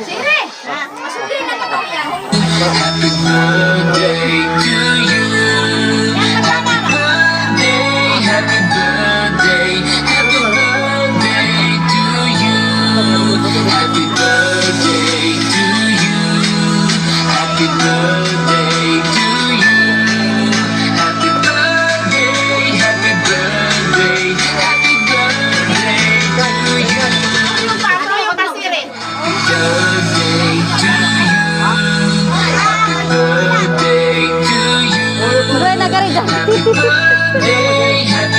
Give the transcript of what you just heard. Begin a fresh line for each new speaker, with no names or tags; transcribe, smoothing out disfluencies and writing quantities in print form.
Sire! Masundin na ka yan.
Happy birthday to you. Happy birthday, happy birthday, happy birthday to you. Happy birthday to you. Happy birthday to you. Happy birthday, happy birthday, happy birthday to you.
Yung pa, Sire.
Birthday to you. Happy birthday to you.
Uy, nagari dyan.
Happy birthday, happy